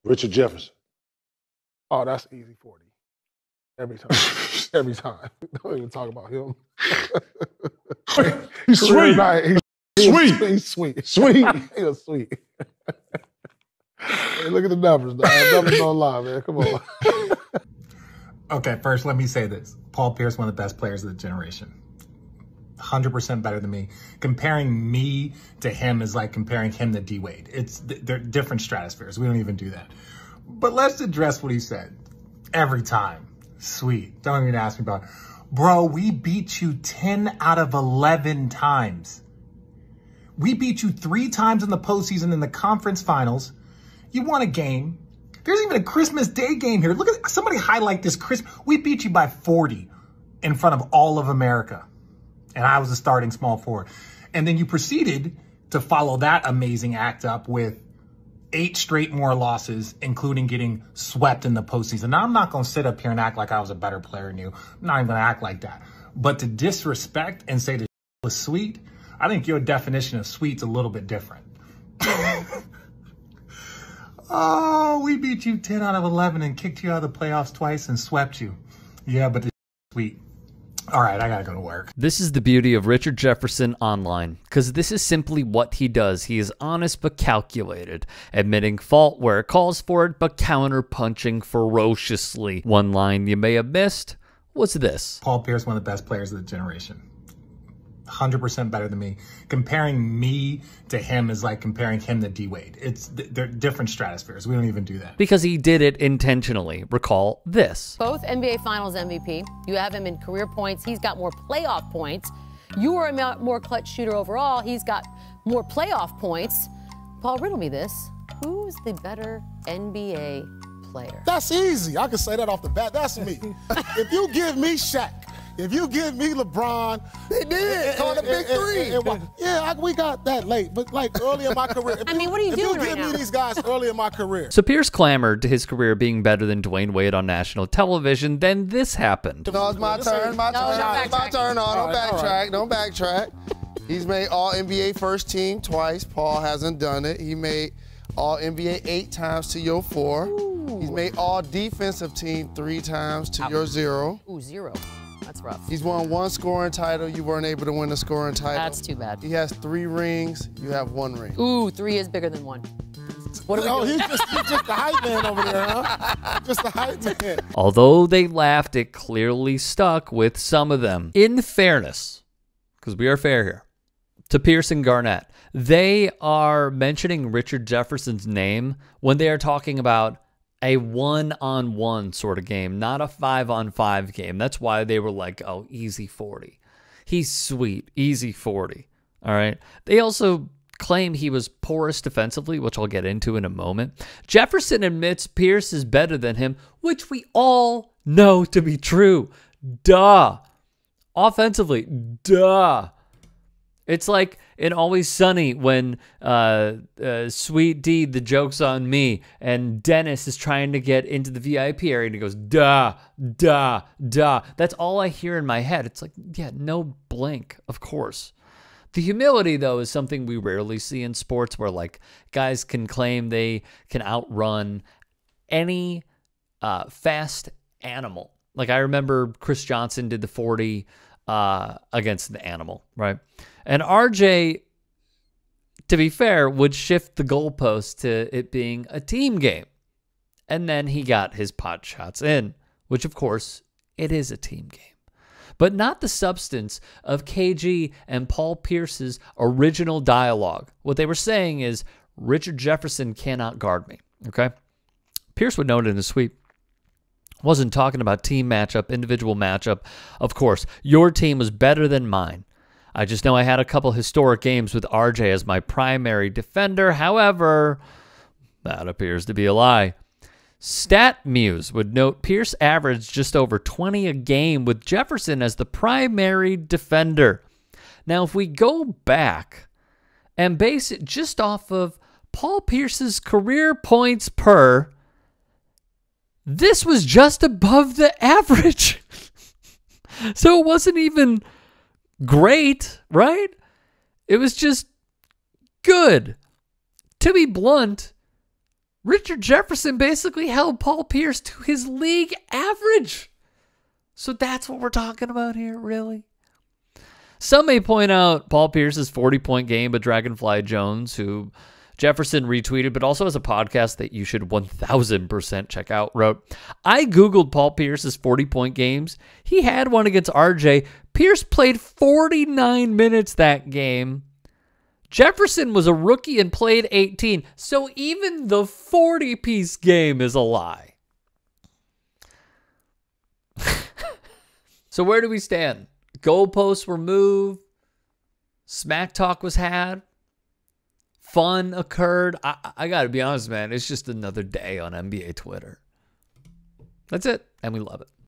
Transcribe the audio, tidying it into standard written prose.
Richard Jefferson. Oh, that's easy 40. Every time. Every time. Don't even talk about him. He's sweet. Sweet. He's sweet. Sweet. He was sweet. Hey, look at the numbers, dog. Numbers don't lie, man. Come on. Okay, first let me say this. Paul Pierce, one of the best players of the generation. 100% better than me. Comparing me to him is like comparing him to D Wade. They're different stratospheres. We don't even do that. But let's address what he said. Every time. Sweet. Don't even ask me about it. Bro, we beat you 10 out of 11 times. We beat you 3 times in the postseason in the conference finals. You won a game. There's even a Christmas Day game here. Look at somebody highlight this Christmas. We beat you by 40 in front of all of America. And I was a starting small forward. And then you proceeded to follow that amazing act up with 8 straight more losses, including getting swept in the postseason. Now, I'm not going to sit up here and act like I was a better player than you. I'm not even going to act like that. But to disrespect and say the was sweet, I think your definition of sweet's a little bit different. Oh, we beat you 10 out of 11 and kicked you out of the playoffs twice and swept you. Yeah, but the sweet. All right, I got to go to work. This is the beauty of Richard Jefferson online, because this is simply what he does. He is honest but calculated, admitting fault where it calls for it, but counter-punching ferociously. One line you may have missed was this. Paul Pierce, one of the best players of the generation. 100% better than me. Comparing me to him is like comparing him to D Wade. They're different stratospheres. We don't even do that. Because he did it intentionally. Recall this. Both NBA Finals MVP. You have him in career points. He's got more playoff points. You are a more clutch shooter overall. He's got more playoff points. Paul, riddle me this. Who's the better NBA player? That's easy. I can say that off the bat. That's me. If you give me Shaq, if you give me LeBron, they did. Call the big three. Yeah, we got that late, but like early in my career. I mean, what are you doing right now? If you give me these guys early in my career. So Pierce clamored to his career being better than Dwayne Wade on national television. Then this happened. No, it's my turn. My turn. My turn. No, don't backtrack. Don't backtrack. He's made all NBA first team twice. Paul hasn't done it. He made all NBA 8 times to your 4. Ooh. He's made all defensive team 3 times to your 0. Ooh, 0. That's rough. He's won 1 scoring title. You weren't able to win the scoring title. That's too bad. He has 3 rings. You have 1 ring. Ooh, 3 is bigger than 1. What are we doing? He's just the hype man over there, huh? Just the hype man. Although they laughed, it clearly stuck with some of them. In fairness, because we are fair here, to Pierce and Garnett, they are mentioning Richard Jefferson's name when they are talking about a 1-on-1 sort of game, not a 5-on-5 game. That's why they were like, oh, easy 40. He's sweet, easy 40. All right. They also claim he was porous defensively, which I'll get into in a moment. Jefferson admits Pierce is better than him, which we all know to be true. Duh. Offensively, duh. It's like in Always Sunny when Sweet D, the joke's on me, and Dennis is trying to get into the VIP area and he goes, duh, duh, duh. That's all I hear in my head. It's like, yeah, no blink, of course. The humility, though, is something we rarely see in sports where, like, guys can claim they can outrun any fast animal. Like, I remember Chris Johnson did the 40 against the animal, right? And RJ, to be fair, would shift the goalpost to it being a team game. And then he got his pot shots in, which, of course, it is a team game. But not the substance of KG and Paul Pierce's original dialogue. What they were saying is, Richard Jefferson cannot guard me, okay? Pierce would note in his sweep, wasn't talking about team matchup, individual matchup. Of course, your team was better than mine. I just know I had a couple historic games with RJ as my primary defender. However, that appears to be a lie. StatMuse would note Pierce averaged just over 20 a game with Jefferson as the primary defender. Now, if we go back and base it just off of Paul Pierce's career points per, this was just above the average. So it wasn't even great, right? It was just good. To be blunt, Richard Jefferson basically held Paul Pierce to his league average. So that's what we're talking about here, really. Some may point out Paul Pierce's 40-point game, but Dragonfly Jones, who Jefferson retweeted, but also has a podcast that you should 1,000% check out, wrote, I Googled Paul Pierce's 40-point games. He had one against RJ. Pierce played 49 minutes that game. Jefferson was a rookie and played 18. So even the 40-piece game is a lie. So where do we stand? Goalposts were moved. Smack talk was had. Fun occurred. I got to be honest, man. It's just another day on NBA Twitter. That's it. And we love it.